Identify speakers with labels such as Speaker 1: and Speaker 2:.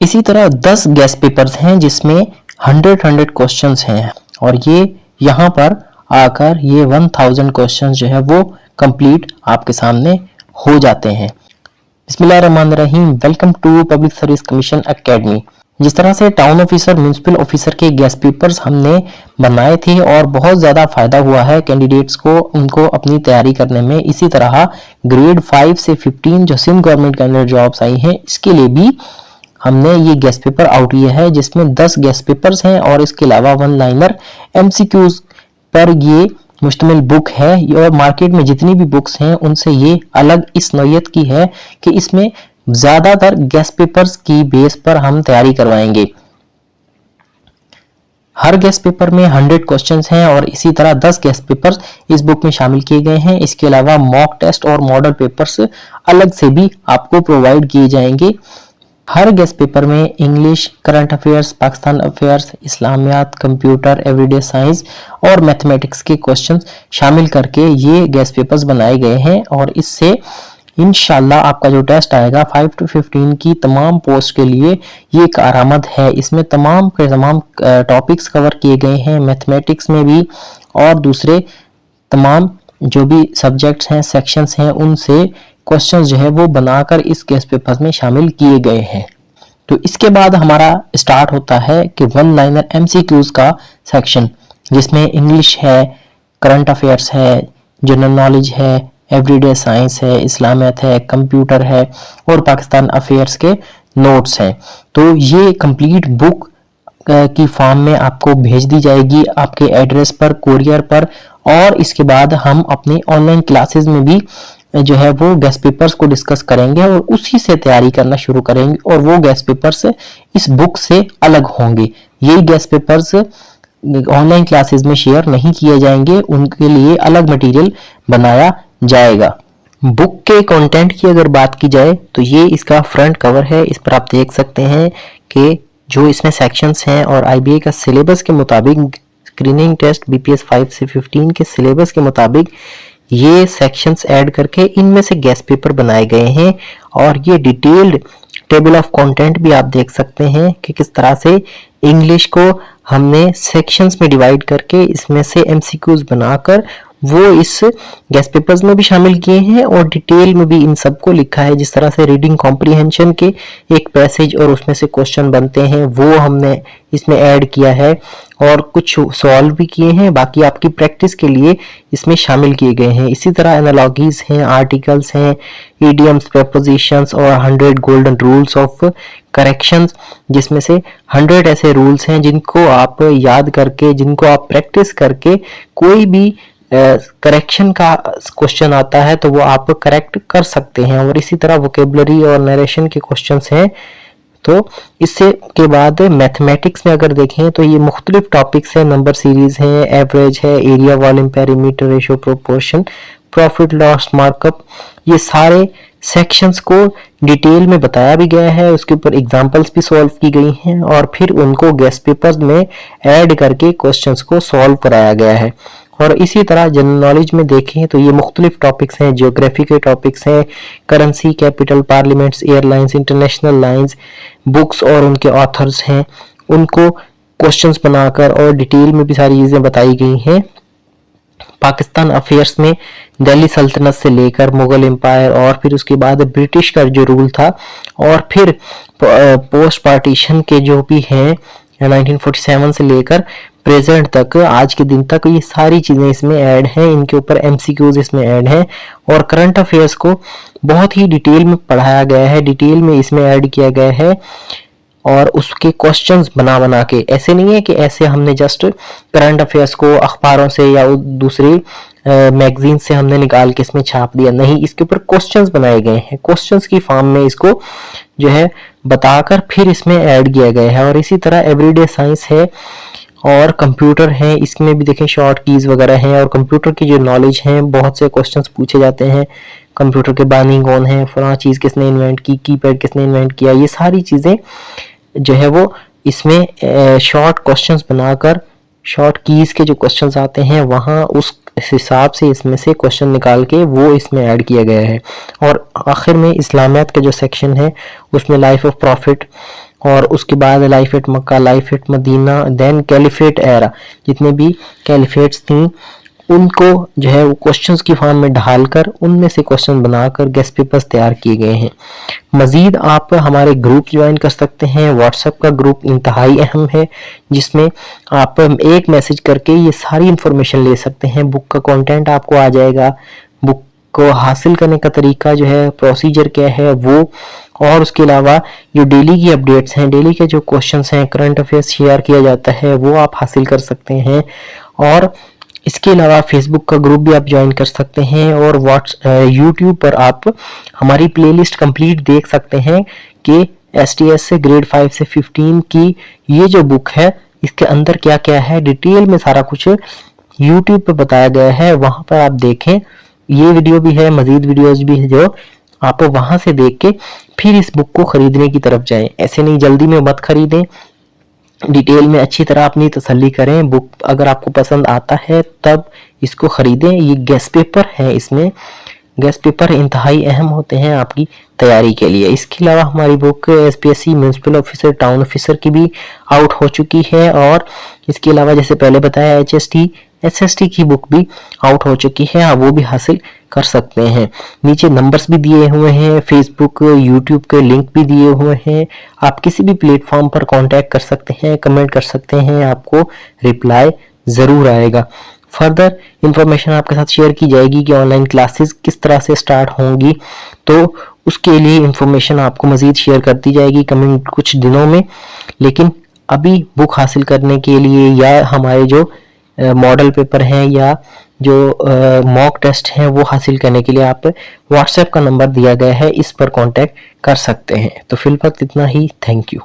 Speaker 1: इसी तरह 10 guest papers हैं जिसमें 100 क्वेश्चंस हैं और ये यहाँ पर आकर ये 1000 क्वेश्चंस जो है वो कंप्लीट आपके सामने हो जाते हैं। बिस्मिल्लाहिर्रहमानिर्रहीम। Welcome to public service commission academy. जिस तरह से टाउन ऑफिसर, म्यूनिसिपल ऑफिसर के गेस्ट पेपर्स हमने बनाए थे और बहुत ज़्यादा फायदा हुआ है कैंडिडेट्स को उनको अपनी तैयारी करने में, इसी तरह ग्रेड 5 से 15 जो सिंध गवर्नमेंट कैंडिडेट जॉब्स आई हैं इसके लिए भी हमने ये गेस्ट पेपर आउट किया है जिसमें 10 गेस्ट पेपर्स हैं और इसके अलावा 1 लाइनर MCQs पर ये मुश्तमिल बुक है। और मार्केट में जितनी भी बुक्स हैं उनसे ये अलग इस नौयत की है कि इसमें ज्यादातर गेस्ट पेपर्स की बेस पर हम तैयारी करवाएंगे। हर गेस्ट पेपर में 100 क्वेश्चंस हैं और इसी तरह 10 गेस्ट पेपर्स इस बुक में शामिल किए गए हैं। इसके अलावा मॉक टेस्ट और मॉडल पेपर्स अलग से भी आपको प्रोवाइड किए जाएंगे। हर गेस्ट पेपर में English, current affairs, Pakistan affairs, Islamiat, computer, everyday science और मैथमेटिक्स के क्वेश्चंस शामिल करके ये गेस्ट पेपर्स बनाए गए हैं और इससे इंशाल्लाह आपका जो टेस्ट आएगा 5 to 15 की तमाम पोस्ट के लिए ये कारआमद है। इसमें तमाम के तमाम टॉपिक्स कवर किए गए हैं, मैथमेटिक्स में भी और दूसरे तमाम जो भी सब्जेक्ट्स हैं, सेक्शंस हैं, उनसे क्वेश्चंस जो है वो बनाकर इस गेस्ट पेपर में शामिल किए गए हैं। तो इसके बाद हमारा स्टार्ट होता है कि 1 लाइनर MCQs का सेक्शन जिसमें इंग्लिश है, करंट अफेयर्स है, जनरल नॉलेज है, एवरीडे साइंस है, इस्लामियत है, कंप्यूटर है और पाकिस्तान अफेयर्स के नोट्स हैं। तो ये कंप्लीट बुक की फॉर्म में आपको भेज दी जाएगी आपके एड्रेस पर, कुरियर पर। और इसके बाद हम अपनी ऑनलाइन क्लासेस में भी जो है वो गेस्ट पेपर्स को डिस्कस करेंगे और उसी से तैयारी करना शुरू करेंगे और वो गेस्ट पेपर्स इस बुक से अलग होंगे। यही गेस्ट पेपर्स ऑनलाइन क्लासेस में शेयर नहीं किए जाएंगे, उनके लिए अलग मटेरियल बनाया जाएगा। बुक के कंटेंट की अगर बात की जाए तो ये इसका फ्रंट कवर है। इस पर आप देख सकते हैं कि जो इसमें सेक्शंस हैं और IBA का सिलेबस के मुताबिक, स्क्रीनिंग टेस्ट BPS 5 से 15 के सिलेबस के मुताबिक ये सेक्शंस ऐड करके इनमें से गेस्ट पेपर बनाए गए हैं। और ये डिटेल्ड टेबल ऑफ कंटेंट भी आप देख सकते हैं कि किस तरह से इंग्लिश को हमने सेक्शंस में डिवाइड करके इसमें से MCQs बनाकर वो इस गेस्ट पेपर्स में भी शामिल किए हैं और डिटेल में भी इन सबको लिखा है। जिस तरह से रीडिंग कॉम्प्रिहेंशन के एक पैसेज और उसमें से क्वेश्चन बनते हैं वो हमने इसमें ऐड किया है और कुछ सॉल्व भी किए हैं, बाकी आपकी प्रैक्टिस के लिए इसमें शामिल किए गए हैं। इसी तरह एनालॉगीज हैं, आर्टिकल्स हैं, इडियम्स, प्रेपोजिशंस और 100 गोल्डन रूल्स ऑफ करेक्शंस, जिसमें से 100 ऐसे रूल्स हैं जिनको आप याद करके, जिनको आप प्रैक्टिस करके कोई भी करेक्शन का क्वेश्चन आता है तो वो आप करेक्ट कर सकते हैं। और इसी तरह वोकेबलरी और नरेशन के क्वेश्चंस हैं। तो इससे के बाद मैथमेटिक्स में अगर देखें तो ये मुख्तलिफ टॉपिक्स हैं, नंबर सीरीज है, एवरेज है, area, volume, perimeter, ratio, proportion, profit loss markup, ये सारे सेक्शंस को डिटेल में बताया भी गया है। उसके ऊपर एग्जांपल्स भी सॉल्व की गई हैं और फिर उनको गेस्ट पेपर्स में ऐड करके क्वेश्चंस को सॉल्व कराया गया है। और इसी तरह जनरल नॉलेज में देखें तो ये मुख्तलिफ टॉपिक्स हैं, ज्योग्राफी के टॉपिक्स हैं, currency, capital, parliaments, airlines, international lines, books और उनके ऑथर्स हैं, उनको क्वेश्चंस बनाकर और डिटेल में भी सारी चीजें बताई गई हैं। पाकिस्तान अफेयर्स में दिल्ली सल्तनत से लेकर मुगल एम्पायर और फिर उसके बाद ब्रिटिश का जो रूल था और फिर पोस्ट पार्टीशन के जो भी हैं 1947 से लेकर प्रेजेंट तक, आज के दिन तक, ये सारी चीजें इसमें ऐड हैं। इनके ऊपर MCQs इसमें ऐड हैं और करंट अफेयर्स को बहुत ही डिटेल में पढ़ाया गया है, डिटेल में इसमें ऐड किया गया है और उसके क्वेश्चंस बना बना के। ऐसे नहीं है कि ऐसे हमने जस्ट करंट अफेयर्स को अखबारों से या दूसरी मैगजीन से हमने निकाल के इसमें छाप दिया, नहीं, इसके ऊपर क्वेश्चंस बनाए गए हैं। क्वेश्चंस की फॉर्म में इसको जो है बताकर फिर इसमें ऐड किया गया है। और इसी तरह एवरीडे साइंस है और कंप्यूटर है, इसमें भी देखें शॉर्ट कीज वगैरह हैं और कंप्यूटर की जो नॉलेज है बहुत से क्वेश्चंस पूछे जाते हैं। कंप्यूटर के बानी कौन है, फलां चीज किसने इन्वेंट की, कीपैड किसने इन्वेंट किया, ये सारी चीजें जो है वो इसमें शॉर्ट क्वेश्चंस बनाकर, शॉर्ट कीज के जो क्वेश्चंस आते हैं वहां उस हिसाब से इसमें से क्वेश्चन निकाल के वो इसमें ऐड किया गया है। और आखिर में इस्लामियात का जो सेक्शन है उसमें लाइफ ऑफ प्रॉफिट और उसके बाद life at Mecca, life at Medina, then caliphate era, जितने भी कैलिफेट्स थी उनको जो है वो क्वेश्चंस की फॉर्म में ढालकर उनमें से क्वेश्चन बनाकर गेस्ट पेपर्स तैयार किए गए हैं। मजीद आप हमारे ग्रुप ज्वाइन कर सकते हैं। व्हाट्सएप का ग्रुप इंतहाई अहम है, जिसमें आप एक मैसेज करके ये सारी इंफॉर्मेशन ले सकते हैं। बुक का कंटेंट आपको आ जाएगा, बुक को हासिल करने का तरीका जो है, प्रोसीजर क्या है वो, और उसके अलावा जो डेली की अपडेट्स हैं, डेली के जो क्वेश्चंस हैं, करंट अफेयर्स शेयर किया जाता है वो आप हासिल कर सकते हैं। और इसके अलावा फेसबुक का ग्रुप भी आप ज्वाइन कर सकते हैं और यूट्यूब पर आप हमारी प्लेलिस्ट कंप्लीट देख सकते हैं कि STS से ग्रेड 5 से 15 की ये जो बुक है इसके अंदर क्या क्या है, डिटेल में सारा कुछ यूट्यूब पर बताया गया है। वहां पर आप देखें, ये वीडियो भी है, मजीद वीडियोज भी है जो आप वहां से देख के फिर इस बुक को खरीदने की तरफ जाएं। ऐसे नहीं जल्दी में मत खरीदें, डिटेल में अच्छी तरह अपनी तसल्ली करें। बुक अगर आपको पसंद आता है तब इसको खरीदें। ये गेस्ट पेपर है, इसमें गेस्ट पेपर इंतहाई अहम होते हैं आपकी तैयारी के लिए। इसके अलावा हमारी book SPSC municipal officer, town officer की भी आउट हो चुकी है और इसके अलावा जैसे पहले बताया HST SST की बुक भी आउट हो चुकी है, आप वो भी हासिल कर सकते हैं। नीचे नंबर्स भी दिए हुए हैं, फेसबुक यूट्यूब के लिंक भी दिए हुए हैं। आप किसी भी प्लेटफॉर्म पर कांटेक्ट कर सकते हैं, कमेंट कर सकते हैं, आपको रिप्लाई ज़रूर आएगा। फर्दर इंफॉर्मेशन आपके साथ शेयर की जाएगी कि ऑनलाइन क्लासेस किस तरह से स्टार्ट होंगी, तो उसके लिए इंफॉर्मेशन आपको मज़ीद शेयर कर दी जाएगी कमिंग कुछ दिनों में। लेकिन अभी बुक हासिल करने के लिए या हमारे जो मॉडल पेपर हैं या जो मॉक टेस्ट हैं वो हासिल करने के लिए आप व्हाट्सएप का नंबर दिया गया है, इस पर कांटेक्ट कर सकते हैं। तो फिलहाल इतना ही, थैंक यू।